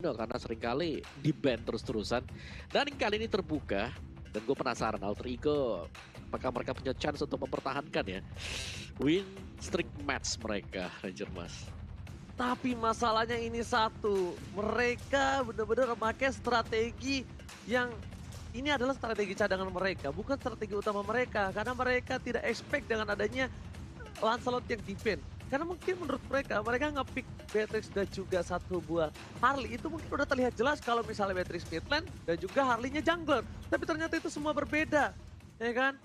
dong karena seringkali di-ban terus-terusan. Dan kali ini terbuka dan gue penasaran Alter Ego apakah mereka punya chance untuk mempertahankan ya win streak match mereka Ranger Mas. Tapi masalahnya ini satu, mereka benar-benar memakai strategi yang ini adalah strategi cadangan mereka, bukan strategi utama mereka. Karena mereka tidak expect dengan adanya Lancelot yang di-ban. Karena mungkin menurut mereka nge-pick Beatrix dan juga satu buah Harley. Itu mungkin udah terlihat jelas kalau misalnya Beatrix mid lane dan juga Harley-nya jungler. Tapi ternyata itu semua berbeda, ya kan?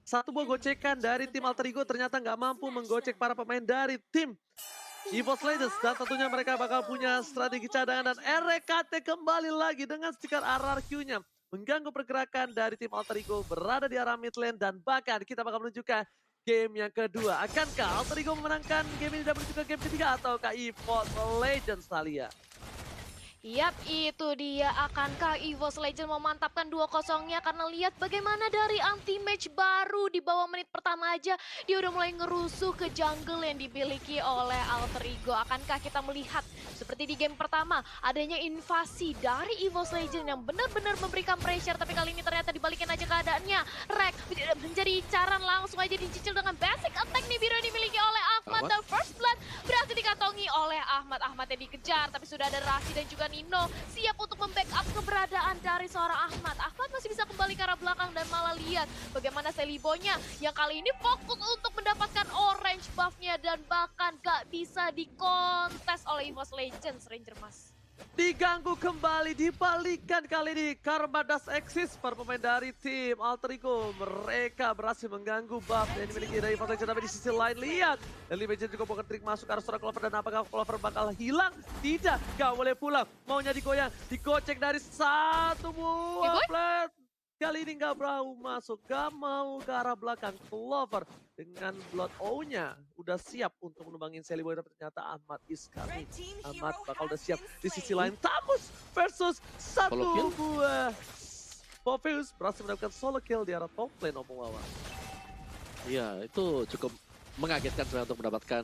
Satu buah gocekan dari tim Alter Ego ternyata nggak mampu menggocek para pemain dari tim EVOS Legends. Dan tentunya mereka bakal punya strategi cadangan dan RKT kembali lagi dengan stiker RRQ-nya. Mengganggu pergerakan dari tim Alter Ego berada di arah mid lane dan bahkan kita bakal menunjukkan game yang kedua. Akankah Alter Ego memenangkan game ini dan menuju ke game ketiga ataukah EVOS Legends Thalia? Yap, itu dia. Akankah EVOS Legends memantapkan 2-0-nya? Karena lihat bagaimana dari anti-match baru di bawah menit pertama aja. Dia udah mulai ngerusuh ke jungle yang dimiliki oleh Alter Ego. Akankah kita melihat seperti di game pertama, adanya invasi dari EVOS Legends yang benar-benar memberikan pressure. Tapi kali ini ternyata dibalikin aja keadaannya. Rek menjadi incaran, langsung aja dicicil dengan basic attack nih biru yang dimiliki oleh Ahmad. Dan first blood berhasil dikantongi oleh Ahmad. Ahmad yang dikejar, tapi sudah ada Rasi dan juga Nino siap untuk membackup keberadaan dari seorang Ahmad. Ahmad masih bisa kembali ke arah belakang dan malah lihat bagaimana Selibonya yang kali ini fokus untuk mendapatkan orange buff-nya dan bahkan gak bisa dikontes oleh EVOS Legends, Ranger Mas. Diganggu kembali, dibalikan kali ini Karma Dust Exist para pemain dari tim Alter Ego. Mereka berhasil mengganggu buff yang dimiliki dari EVOS Legends. Tapi di sisi lain lihat, Lily Legend juga bukan trik masuk ke arah seorang Clover. Dan apakah Clover bakal hilang? Tidak, gak boleh pulang. Maunya digoyang, digocek dari satu buah plat. Kali ini gak berau masuk, gak mau ke arah belakang. Clover dengan Blood O-nya udah siap untuk menumbangin Seliboy, tapi ternyata Ahmad is coming. Ahmad bakal udah siap. Di sisi lain Tamus versus satu buah Popheus berhasil mendapatkan solo kill di arah top lane Opung Wawa. Iya, itu cukup mengagetkan sebenarnya untuk mendapatkan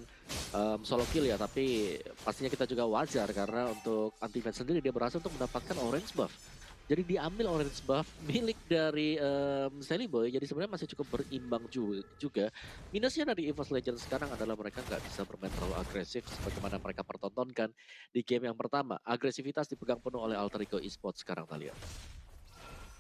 solo kill ya, tapi pastinya kita juga wajar karena untuk anti-match sendiri dia berhasil untuk mendapatkan orange buff. Jadi diambil orange buff milik dari Seliboy, jadi sebenarnya masih cukup berimbang juga. Minusnya dari EVOS Legends sekarang adalah mereka nggak bisa bermain terlalu agresif sebagaimana mereka pertontonkan di game yang pertama. Agresivitas dipegang penuh oleh Alter Ego Esports sekarang kalian.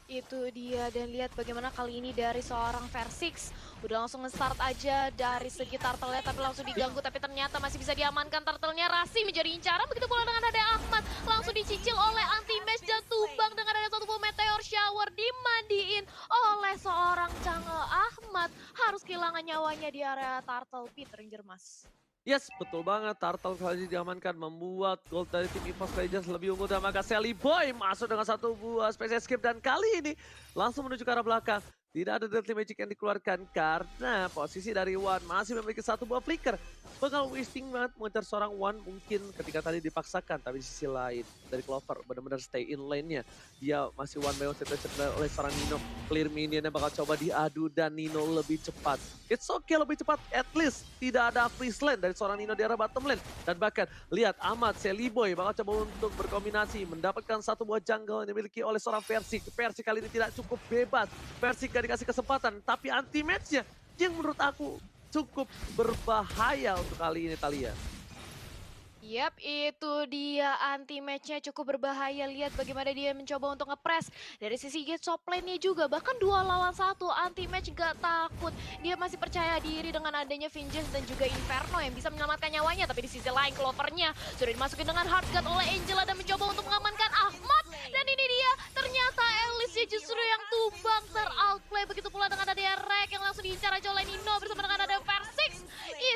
Itu dia, dan lihat bagaimana kali ini dari seorang Versix udah langsung nge-start aja dari segi turtle-nya, tapi langsung diganggu, tapi ternyata masih bisa diamankan turtle-nya. Rasi menjadi incaran, begitu pula dengan ada Ahmad langsung dicicil oleh anti-match dan tumbang dengan ada satu buah meteor shower dimandiin oleh seorang jungle. Ahmad harus kehilangan nyawanya di area turtle pit, Ranger Mas. Yes, betul banget. Turtle kali ini diamankan membuat gold dari tim EVOS Legends lebih unggul dan maka Seliboy masuk dengan satu buah space escape dan kali ini langsung menuju ke arah belakang. Tidak ada Dirty Magic yang dikeluarkan karena posisi dari Wan masih memiliki satu buah flicker. Bakal wasting banget mengejar seorang Wan mungkin ketika tadi dipaksakan. Tapi di sisi lain dari Clover benar-benar stay in lane-nya. Dia masih one by one situation oleh seorang Nino. Clear minionnya bakal coba diadu dan Nino lebih cepat. It's okay lebih cepat, at least tidak ada freeze lane dari seorang Nino di arah bottom lane. Dan bahkan lihat Ahmad, Seliboy bakal coba untuk berkombinasi. Mendapatkan satu buah jungle yang dimiliki oleh seorang Versix. Versix kali ini tidak cukup bebas. Versix gak dikasih kesempatan, tapi anti-match-nya yang menurut aku cukup berbahaya untuk kali ini Thalia. Yap, itu dia anti-match-nya cukup berbahaya. Lihat bagaimana dia mencoba untuk nge-press. Dari sisi gate top lane-nya juga, bahkan 2 lawan 1, anti-match gak takut. Dia masih percaya diri dengan adanya Vengeance dan juga Inferno yang bisa menyelamatkan nyawanya. Tapi di sisi lain Clover-nya sudah dimasukin dengan Hard Guard oleh Angela dan mencoba untuk mengamankan Ahmad. Dan ini dia, ternyata Alice justru yang tumbang ter-outplay. Begitu pula dengan adanya Rek yang langsung diincar aja oleh Nino bersama dengan ada Versix.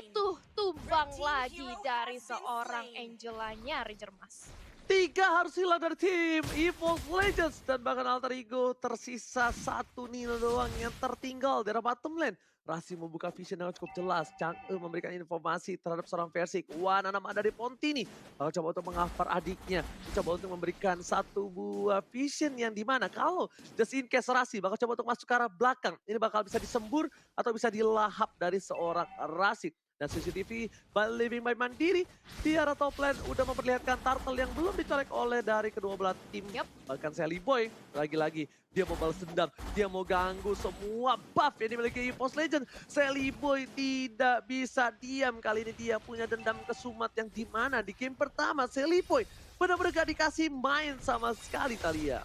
Itu tumbang lagi dari seorang Angelanya, Ranger Mas. 3 harus hilang dari tim EVOS Legends dan bahkan Alter Ego tersisa satu Nino doang yang tertinggal dari bottom lane. Rasi membuka vision dengan cukup jelas. Chang'e memberikan informasi terhadap seorang Versix. Wan Anam ada di Pontini. Bakal coba untuk menghafal adiknya. Coba untuk memberikan satu buah vision yang dimana kalau just in case Rasi bakal coba untuk masuk ke arah belakang. Ini bakal bisa disembur atau bisa dilahap dari seorang Rasi. Dan CCTV Living by Mandiri di arah top lane udah memperlihatkan turtle yang belum dicolek oleh dari kedua belah tim. Bahkan Sally Boy lagi-lagi dia mau balas dendam, dia mau ganggu semua buff yang dimiliki EVOS Legend. Sally Boy tidak bisa diam, kali ini dia punya dendam kesumat yang dimana di game pertama Sally Boy benar-benar gak dikasih main sama sekali Thalia.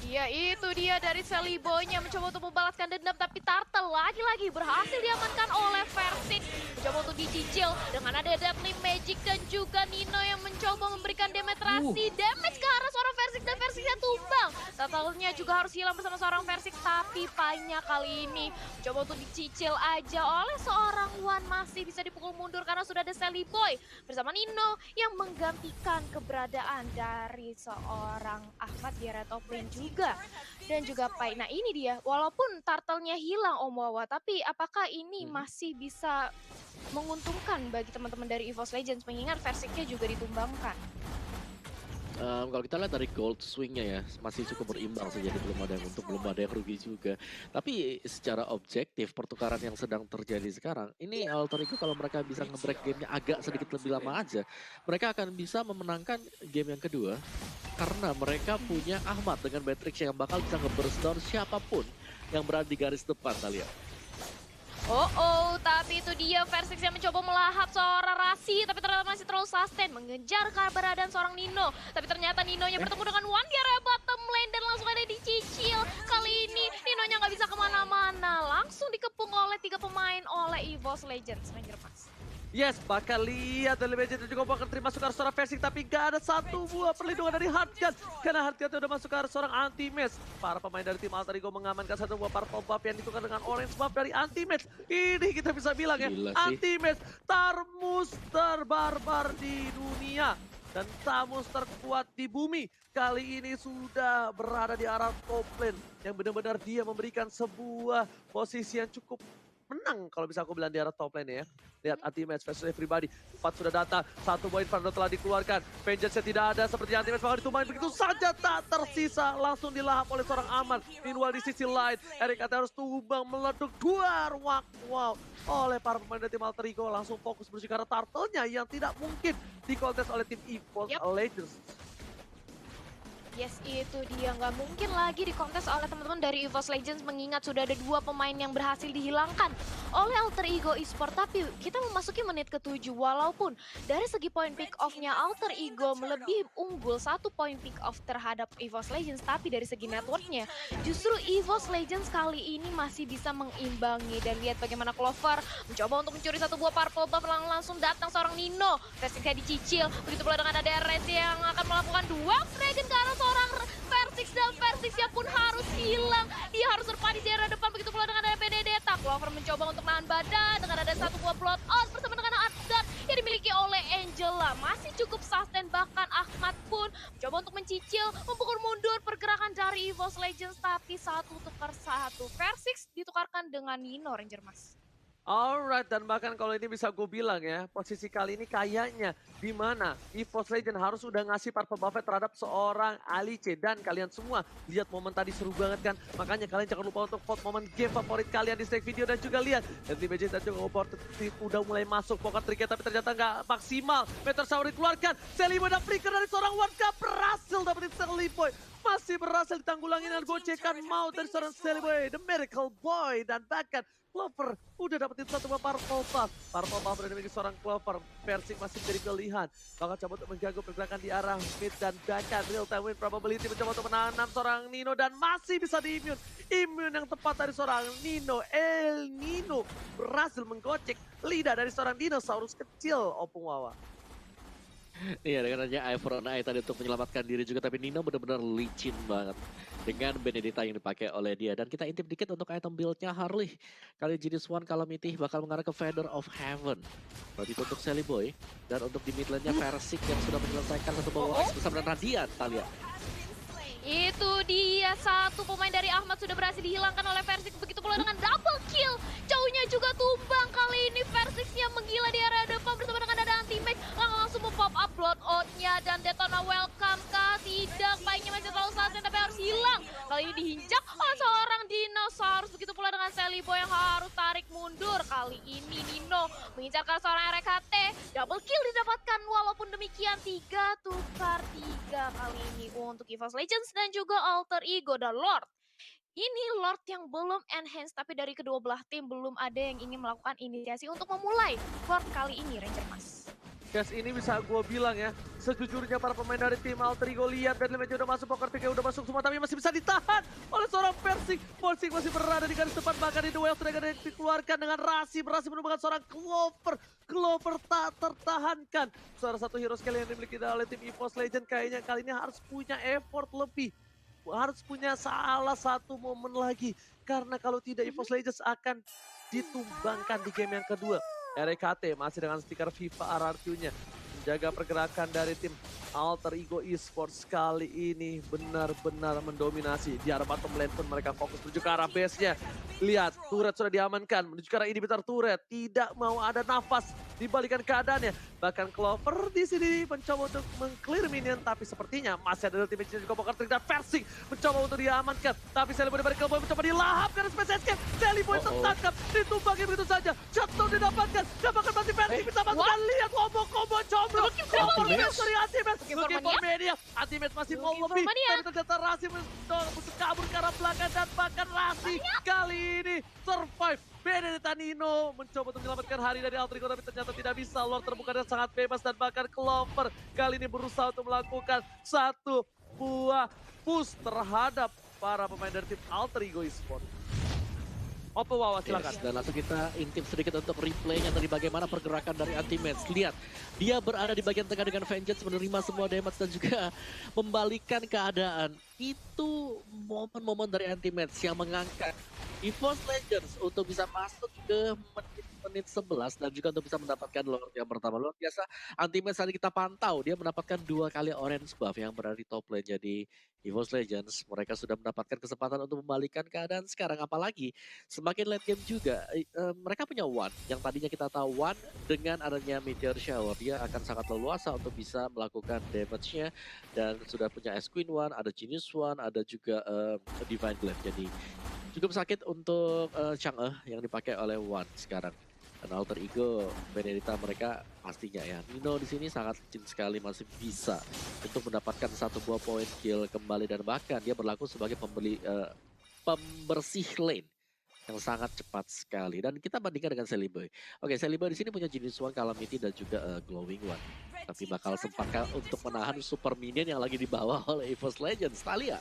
Ya itu dia dari Sally Boy-nya mencoba untuk membalaskan dendam, tapi Turtle lagi-lagi berhasil diamankan oleh Versix. Mencoba untuk dicicil dengan ada Deadly Magic dan juga Nino yang mencoba memberikan damage ke arah seorang Versix dan Versixnya tumbang. Turtle-nya juga harus hilang bersama seorang Versix, tapi Pai-nya kali ini mencoba untuk dicicil aja oleh seorang Wan, masih bisa dipukul mundur karena sudah ada Sally Boy bersama Nino yang menggantikan keberadaan dari seorang Ahmad di area top lane juga. Dan juga Pai. Nah ini dia, walaupun turtle-nya hilang Om Wawa, tapi apakah ini masih bisa menguntungkan bagi teman-teman dari EVOS Legends mengingat Versix-nya juga ditumbangkan? Kalau kita lihat dari gold swing-nya ya, masih cukup berimbang sih, jadi belum ada yang untung, belum ada yang rugi juga. Tapi secara objektif, pertukaran yang sedang terjadi sekarang, ini Alter Ego kalau mereka bisa nge-break gamenya agak sedikit lebih lama aja, mereka akan bisa memenangkan game yang kedua. Karena mereka punya Ahmad dengan Matrix yang bakal bisa nge-burst down siapapun yang berada di garis depan, Thalia. Tapi itu dia Versix yang mencoba melahap seorang Rasi, tapi ternyata masih terlalu sustain, mengejar keberadaan seorang Nino. Tapi ternyata Nino-nya bertemu dengan Wan di area bottom lane dan langsung ada dicicil. Kali ini Nino-nya nggak bisa kemana-mana, langsung dikepung oleh 3 pemain oleh EVOS Legends. Ranger Max. Yes, bakal lihat dari Legend juga bakal terima masuk ke arah seorang Versix, tapi gak ada satu buah perlindungan dari Hardgun. Karena Hardgun udah masuk ke arah seorang Anti-Match. Para pemain dari tim Alter Ego mengamankan satu buah purple buff yang ditukar dengan orange buff dari Anti-Match. Ini kita bisa bilang ya, Anti-Match Tarmus terbarbar di dunia. Dan Tamus terkuat di bumi. Kali ini sudah berada di arah top lane. Yang benar-benar dia memberikan sebuah posisi yang cukup menang kalau bisa aku bilang di arah top lane ya. Lihat Anti-Match versus everybody. 4 sudah datang, 1 poin Inferno telah dikeluarkan. Vengeance tidak ada seperti Anti-Match bakal ditumbangin begitu saja, tak tersisa. Langsung dilahap oleh seorang Aman. Meanwhile di sisi lain, Erik harus tumbang meleduk 2 ruang. Wow, oleh para pemain dari tim Alter Ego langsung fokus bersih karena turtle-nya yang tidak mungkin dikontes oleh tim EVOS Legends. Yes, itu dia. Nggak mungkin lagi dikontes oleh teman-teman dari EVOS Legends mengingat sudah ada 2 pemain yang berhasil dihilangkan oleh Alter Ego Esports. Tapi kita memasuki menit ke-7 walaupun dari segi poin pick off-nya Alter Ego lebih unggul 1 poin pick off terhadap EVOS Legends. Tapi dari segi network-nya justru EVOS Legends kali ini masih bisa mengimbangi. Dan lihat bagaimana Clover mencoba untuk mencuri 1 buah purple buff, langsung datang seorang Nino. Versixnya dicicil, begitu pula dengan ada RS yang akan melakukan 2 dragon ke arah seorang Versix dan Versixnya pun harus hilang. Dia harus berpanis di area depan, begitu pula dengan ada Benedetta. Clover mencoba untuk nahan badan dengan ada 1 buah blood out bersama dengan Ardan yang dimiliki oleh Angela. Masih cukup sustain, bahkan Ahmad pun mencoba untuk mencicil, memukul mundur pergerakan dari EVOS Legends. Tapi 1 tukar 1. Versix ditukarkan dengan Nino, Ranger Mas. Alright, dan bahkan kalau ini bisa gue bilang ya, posisi kali ini kayaknya di mana EVOS Legends harus udah ngasih purple buff terhadap seorang Alice. Dan kalian semua lihat momen tadi seru banget kan, makanya kalian jangan lupa untuk vote momen game favorit kalian di stake video. Dan juga lihat, Deadly Magic dan juga Opportunity udah mulai masuk pocket triknya, tapi ternyata nggak maksimal. Meteor Shower dikeluarkan, Sally Boy dan flicker dari seorang warga berhasil dapetin Sally Boy. Masih berhasil ditanggulangi dengan gocekan maut dari seorang Sally Boy, The Miracle Boy. Dan bahkan Clover udah dapetin 1 buah purple buff. Purple buff dari dimiliki seorang Clover. Versix masih menjadi pilihan. Bakal coba untuk mengganggu pergerakan di arah mid dan bahkan real time win probability mencoba untuk menanam seorang Nino dan masih bisa di-immune. Immune yang tepat dari seorang Nino. El Nino berhasil menggocek lidah dari seorang dinosaurus kecil, Opung Wawa. Iya, dengan adanya Ivern Eye tadi untuk menyelamatkan diri juga, tapi Nino benar-benar licin banget dengan Benedetta yang dipakai oleh dia. Dan kita intip dikit untuk item build-nya Harley. Kali Genius One Calamity bakal mengarah ke Feather of Heaven. Berarti itu untuk Sally Boy. Dan untuk di mid lane-nya Versix yang sudah menyelesaikan 1 bawah X bersama dengan Radiant, Thalia. Itu dia, 1 pemain dari Ahmad sudah berhasil dihilangkan oleh Versix. Begitu pula dengan double kill. Jauhnya juga tumbang. Kali ini Versixnya menggila di area depan bersama dengan ada Anti-Match. Langsung pop up blood out-nya dan Detona welcome kah? Tidak, Pai-nya masih terlalu sustain tapi harus hilang. Kali ini dihinjak oleh seorang dinosaurus. Begitu pula dengan Sally Boy yang harus tarik mundur. Kali kali ini Nino mengincarkan seorang RKT. Double kill didapatkan walaupun demikian 3 tukar 3 kali ini untuk EVOS Legends dan juga Alter Ego dan Lord. Ini Lord yang belum enhance, tapi dari kedua belah tim belum ada yang ingin melakukan inisiasi untuk memulai Lord kali ini, Ranger Mas. Guys, ini bisa gue bilang ya, sejujurnya para pemain dari tim Alter Ego lihat Deadly Match udah masuk, Poker PK udah masuk semua, tapi masih bisa ditahan oleh seorang Persik. Persik masih berada di garis depan, bahkan di duel sudah ada yang dikeluarkan dengan Rasi, berhasil menemukan seorang Clover. Clover tak tertahankan. Salah satu hero skill yang dimiliki oleh tim EVOS Legend kayaknya kali ini harus punya effort lebih. Harus punya salah satu momen lagi, karena kalau tidak EVOS Legends akan ditumbangkan di game yang kedua. RKT masih dengan stiker FIFA RRQ-nya. Menjaga pergerakan dari tim Alter Ego Esports kali ini benar-benar mendominasi. Di arah bottom lane pun mereka fokus menuju ke arah base-nya. Lihat, turret sudah diamankan. Menuju ke arah inhibitor turret. Tidak mau ada nafas dibalikan keadaannya. Bahkan Clover di sini mencoba untuk meng-clear minion. Tapi sepertinya masih ada ultimate juga Poker Trick dan Persik mencoba untuk diamankan. Tapi Sally Boy dari Clover mencoba dilahap karena Space Escape. Sally Boy tertangkap, ditumbangi begitu saja. Shutdown didapatkan. Dapatkan masih Persik bisa masukkan. Lihat combo-combo combro. Sorry, Anti-Match. Looking for Mania. Anti-Match masih mau lebih. Tapi ternyata Rasi untuk kabur ke arah belakang. Dan bahkan Rasi kali ini survive. Benedetta Nino mencoba untuk menyelamatkan hari dari Alter Ego, tapi ternyata tidak bisa. Lord terbuka dan sangat bebas, dan bahkan Clover kali ini berusaha untuk melakukan satu buah push terhadap para pemain dari tim Alter Ego Esports. Opo Wawa, silakan. Yes, dan langsung kita intip sedikit untuk replaynya dari bagaimana pergerakan dari Anti-Match. Lihat, dia berada di bagian tengah dengan Vengeance, menerima semua damage dan juga membalikan keadaan. Itu momen-momen dari Anti-Match yang mengangkat EVOS Legends untuk bisa masuk ke menit 11 dan juga untuk bisa mendapatkan Lord yang pertama. Luar biasa, Anti-Match tadi kita pantau, dia mendapatkan 2 kali orange buff yang berada di top lane. Jadi EVOS Legends, mereka sudah mendapatkan kesempatan untuk membalikan keadaan sekarang. Apalagi semakin late game juga, mereka punya One yang tadinya kita tahu One dengan adanya Meteor Shower, dia akan sangat leluasa untuk bisa melakukan damage-nya, dan sudah punya Ice Queen One, ada Genius One, ada juga Divine Glaive. Jadi cukup sakit untuk Chang'e yang dipakai oleh One sekarang. Dan Alter Ego, Benedetta mereka pastinya ya. Nino di sini sangat licin sekali, masih bisa untuk mendapatkan satu buah point kill kembali, dan bahkan dia berlaku sebagai pembersih lane yang sangat cepat sekali. Dan kita bandingkan dengan Sally Boy. Oke, Sally Boy di sini punya Genius One, Calamity dan juga Glowing One. Tapi bakal sempatkah untuk menahan super minion yang lagi dibawa oleh EVOS Legends? Talia.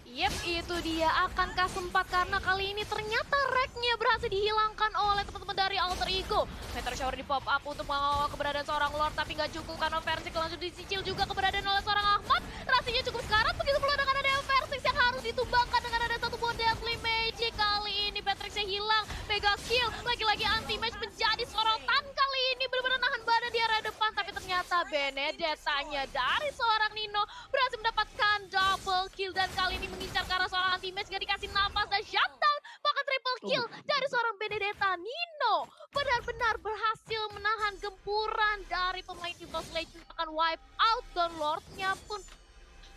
Yep, itu dia. Akankah sempat, karena kali ini ternyata rack-nya berhasil dihilangkan oleh teman-teman dari Alter Ego. Meteor Shower di pop up untuk mengawal keberadaan seorang Lord, tapi nggak cukup karena Persik langsung disicil juga keberadaan oleh seorang Ahmad. Rasinya cukup sekarat, begitu pula dengan ada Persik yang harus ditumbangkan dengan ada satu buah Deadly Magic. Kali ini Patricknya hilang, mega kill. Lagi-lagi Anti-Match menjadi sorotan kali ini, benar-benar nahan badan di area depan. Tapi ternyata Benedettanya dari seorang Nino berhasil mendapatkan double kill, dan kali ini mengincar ke arah seorang Anti-Match, gak dikasih nafas dan shutdown, bahkan triple kill dari seorang Benedetta. Nino benar-benar berhasil menahan gempuran dari pemain EVOS Legends, bahkan wipe out, dan Lordnya pun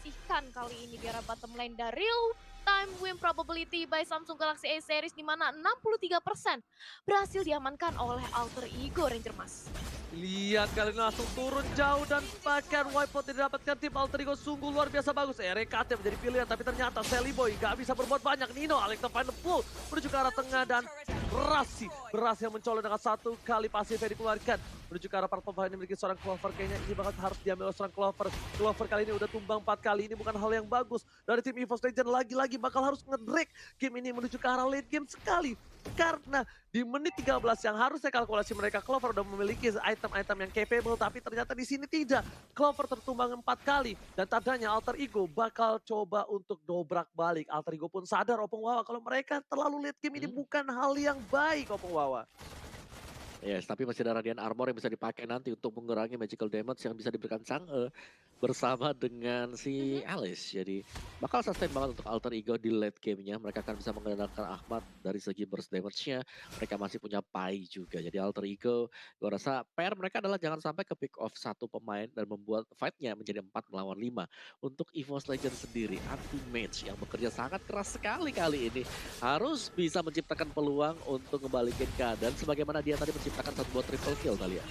sihkan kali ini di arah bottom lane. dari real time win probability by Samsung Galaxy A series, di mana 63% berhasil diamankan oleh Alter Ego, Ranger Mas. Lihat kali ini langsung turun jauh, dan bahkan wipeout yang didapatkan tim Alter Ego sungguh luar biasa bagus. RKT menjadi pilihan, tapi ternyata Sally Boy gak bisa berbuat banyak. Nino Alexa Final Pull menuju ke arah tengah, dan Rasi berhasil mencolok dengan satu kali pasif yang dikeluarkan menuju ke arah part yang dimiliki seorang Clover. Kayaknya ini banget harus diambil oleh seorang Clover. Clover kali ini udah tumbang 4 kali, ini bukan hal yang bagus dari tim EVOS Legends. Lagi-lagi bakal harus nge-drag game ini menuju ke arah late game sekali. Karena di menit 13 yang harusnya kalkulasi mereka, Clover udah memiliki item-item yang capable, tapi ternyata di sini tidak. Clover tertumbang 4 kali, dan tandanya Alter Ego bakal coba untuk dobrak balik. Alter Ego pun sadar, Opung Wawa, kalau mereka terlalu late game ini bukan hal yang baik, Opung Wawa. Yes, tapi masih ada Radiant Armor yang bisa dipakai nanti untuk mengurangi magical damage yang bisa diberikan Chang'e. bersama dengan si Alice. Jadi bakal sustain banget untuk Alter Ego di late game-nya. Mereka akan bisa mengandalkan Ahmad dari segi burst damage-nya. Mereka masih punya Pai juga. Jadi Alter Ego, gue rasa PR mereka adalah jangan sampai ke pick off satu pemain dan membuat fight-nya menjadi 4 melawan 5. Untuk EVOS Legends sendiri, anti-match yang bekerja sangat keras sekali kali ini. Harus bisa menciptakan peluang untuk ngebalikin keadaan sebagaimana dia tadi menciptakan satu buat triple kill kali ya.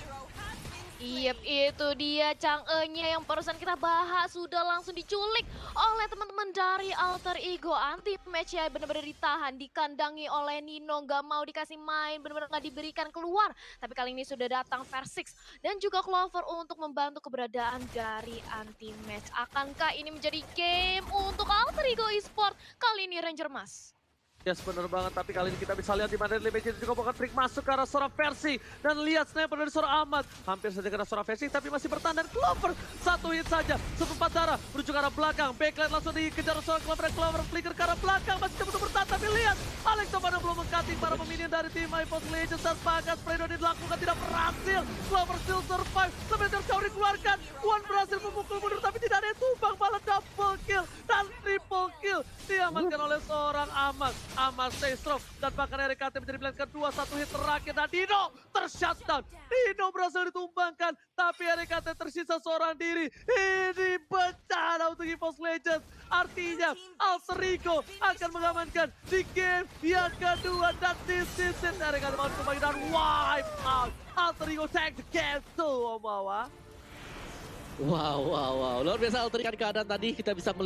Yep, itu dia Chang'e-nya yang barusan kita bahas sudah langsung diculik oleh teman-teman dari Alter Ego. Anti match ya benar-benar ditahan, dikandangi oleh Nino, nggak mau dikasih main, benar-benar nggak diberikan keluar. Tapi kali ini sudah datang Versix dan juga Clover untuk membantu keberadaan dari anti match. Akankah ini menjadi game untuk Alter Ego Esport? Kali ini Ranger Mas. Yes, bener banget. Tapi kali ini kita bisa lihat di mana Legend juga bukan trik masuk ke arah seorang versi. Dan lihat sniper dari seorang Ahmad. Hampir saja kena seorang versi, tapi masih bertahan. Dan Clover, satu hit saja. Setempat darah, menuju ke arah belakang. Backline langsung dikejar seorang Clover. Dan Clover flicker ke arah belakang. Masih coba untuk bertahan, tapi lihat. Alex Tobana belum mengcutting para peminion dari tim EVOS Legends. Dan pagas Predator dilakukan tidak berhasil. Clover still survive. Sebentar jauh dikeluarkan. Juan berhasil memukul mundur, tapi tidak ada yang tumbang. Malah double kill dan triple kill. Diamankan oleh seorang Ahmad. Ahmad stay strong dan bahkan RKT menjadi pilihan kedua, satu hit terakhir dan Dino tershutdown. Dino berhasil ditumbangkan tapi RKT tersisa seorang diri. Ini bencana untuk EVOS Legends. Artinya Alter Ego akan mengamankan di game yang kedua dan this is it. RKT mau kembali dan wipe out. Alter Ego take the game to Omawa. Wow, luar biasa Alter Ego keadaan tadi kita bisa